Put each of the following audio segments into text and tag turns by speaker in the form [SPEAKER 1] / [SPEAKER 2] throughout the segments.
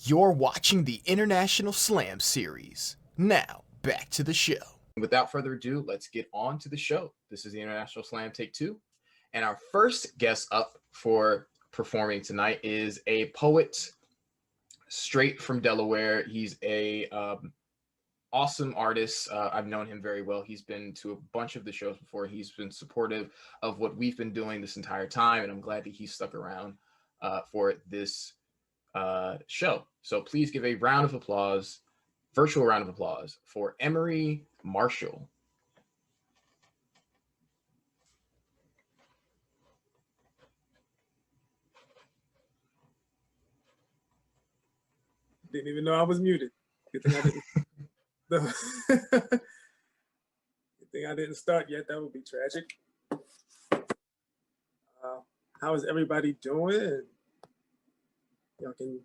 [SPEAKER 1] You're watching the International Slam series. Now, back to the show.
[SPEAKER 2] Without further ado, let's get on to the show. This is the International Slam Take 2. And our first guest up for performing tonight is a poet straight from Delaware. He's a awesome artist. I've known him very well. He's been to a bunch of the shows before. He's been supportive of what we've been doing this entire time, and I'm glad that he stuck around for this show. So please give a round of applause, virtual round of applause for Emory Marshall.
[SPEAKER 3] Didn't even know I was muted. Good thing I didn't. Good thing I didn't start yet. That would be tragic. How is everybody doing? Y'all can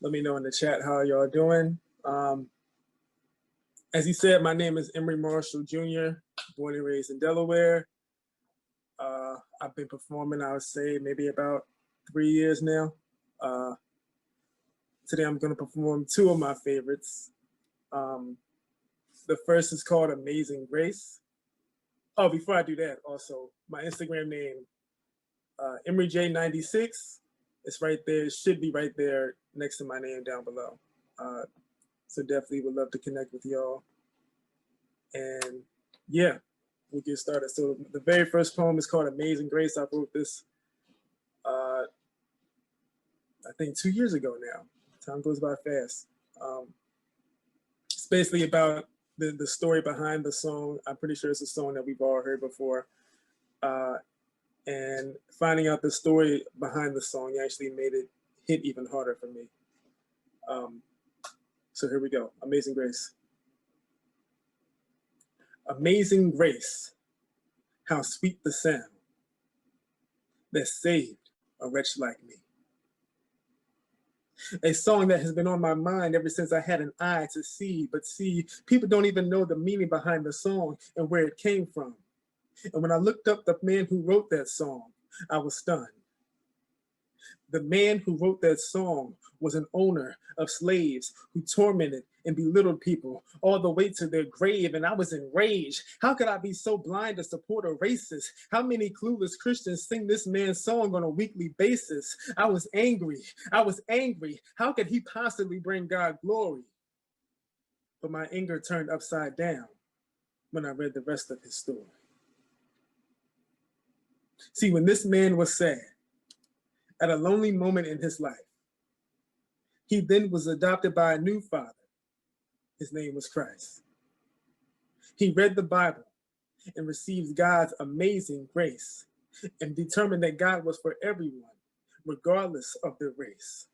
[SPEAKER 3] let me know in the chat how y'all doing. As he said, my name is Emory Marshall Jr., born and raised in Delaware. I've been performing, I would say, maybe about 3 years now. Today I'm going to perform two of my favorites. The first is called Amazing Grace. Oh, before I do that, also, my Instagram name, EmoryJ96. It's right there. It should be right there next to my name down below. So definitely would love to connect with y'all. And yeah, we'll get started. So the very first poem is called Amazing Grace. I wrote this, I think 2 years ago now. Time goes by fast. It's basically about the story behind the song. I'm pretty sure it's a song that we've all heard before. And finding out the story behind the song actually made it hit even harder for me. So here we go. Amazing Grace. Amazing grace, how sweet the sound that saved a wretch like me. A song that has been on my mind ever since I had an eye to see, but see, people don't even know the meaning behind the song and where it came from. And when I looked up the man who wrote that song, I was stunned. The man who wrote that song was an owner of slaves who tormented and belittled people all the way to their grave, and I was enraged. How could I be so blind to support a racist? How many clueless Christians sing this man's song on a weekly basis? I was angry. I was angry. How could he possibly bring God glory? But my anger turned upside down when I read the rest of his story. See, when this man was sad, at a lonely moment in his life, he then was adopted by a new father. His name was Christ. He read the Bible and received God's amazing grace and determined that God was for everyone, regardless of their race.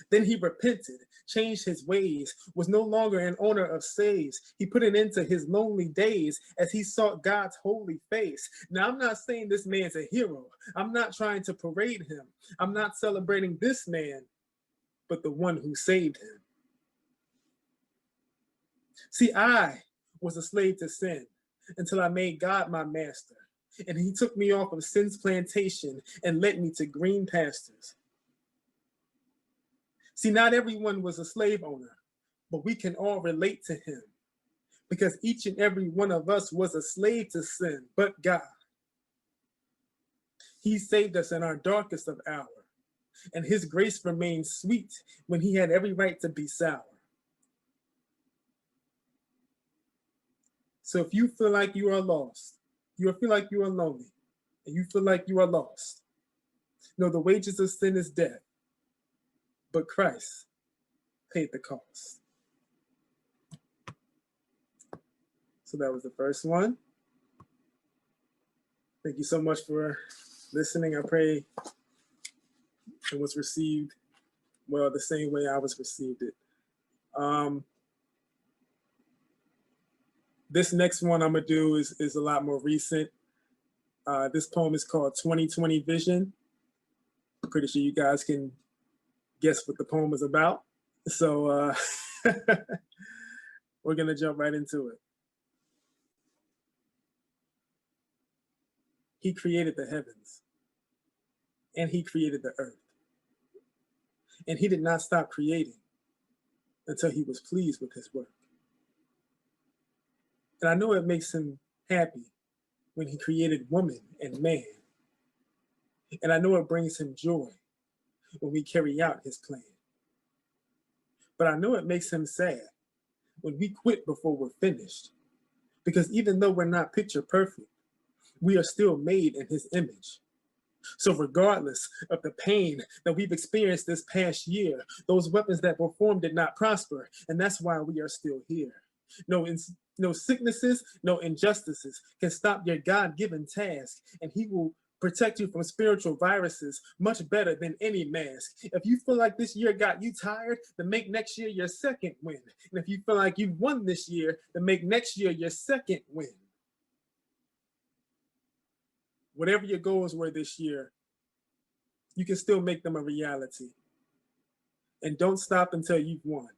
[SPEAKER 3] Then he repented, changed his ways, was no longer an owner of slaves. He put an end to his lonely days as he sought God's holy face. Now, I'm not saying this man's a hero. I'm not trying to parade him. I'm not celebrating this man, but the one who saved him. See, I was a slave to sin until I made God my master. And he took me off of sin's plantation and led me to green pastures. See, not everyone was a slave owner, but we can all relate to him because each and every one of us was a slave to sin, but God. He saved us in our darkest of hour, and his grace remained sweet when he had every right to be sour. So if you feel like you are lost, you feel like you are lonely, and you feel like you are lost, know the wages of sin is death, but Christ paid the cost. So that was the first one. Thank you so much for listening. I pray it was received well the same way I was received it. This next one I'm gonna do is a lot more recent. This poem is called 2020 Vision. I'm pretty sure you guys can guess what the poem is about. So we're gonna jump right into it. He created the heavens and he created the earth. And he did not stop creating until he was pleased with his work. And I know it makes him happy when he created woman and man. And I know it brings him joy when we carry out his plan. But I know it makes him sad when we quit before we're finished. Because even though we're not picture perfect, we are still made in his image. So regardless of the pain that we've experienced this past year, those weapons that were formed did not prosper. And that's why we are still here. No sicknesses, no injustices can stop your God-given task. And he will protect you from spiritual viruses much better than any mask. If you feel like this year got you tired, then make next year your second win. And if you feel like you've won this year, then make next year your second win. Whatever your goals were this year, you can still make them a reality. And don't stop until you've won.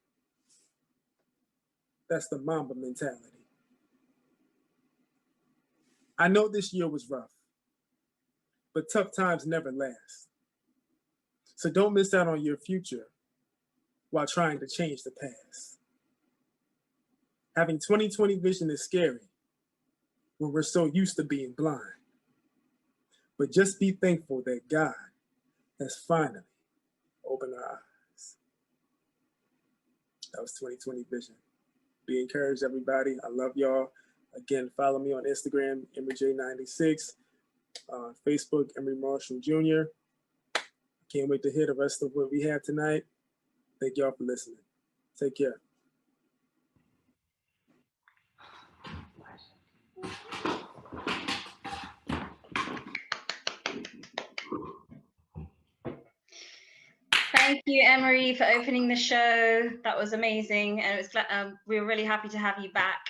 [SPEAKER 3] That's the Mamba mentality. I know this year was rough, but tough times never last. So don't miss out on your future while trying to change the past. Having 20/20 vision is scary when we're so used to being blind. But just be thankful that God has finally opened our eyes. That was 20/20 vision. Be encouraged, everybody. I love y'all. Again, follow me on Instagram, EmoryJ96, Facebook, Emory Marshall Jr. Can't wait to hear the rest of what we have tonight. Thank y'all for listening. Take care.
[SPEAKER 4] Thank you, Emory, for opening the show. That was amazing, and it was we were really happy to have you back.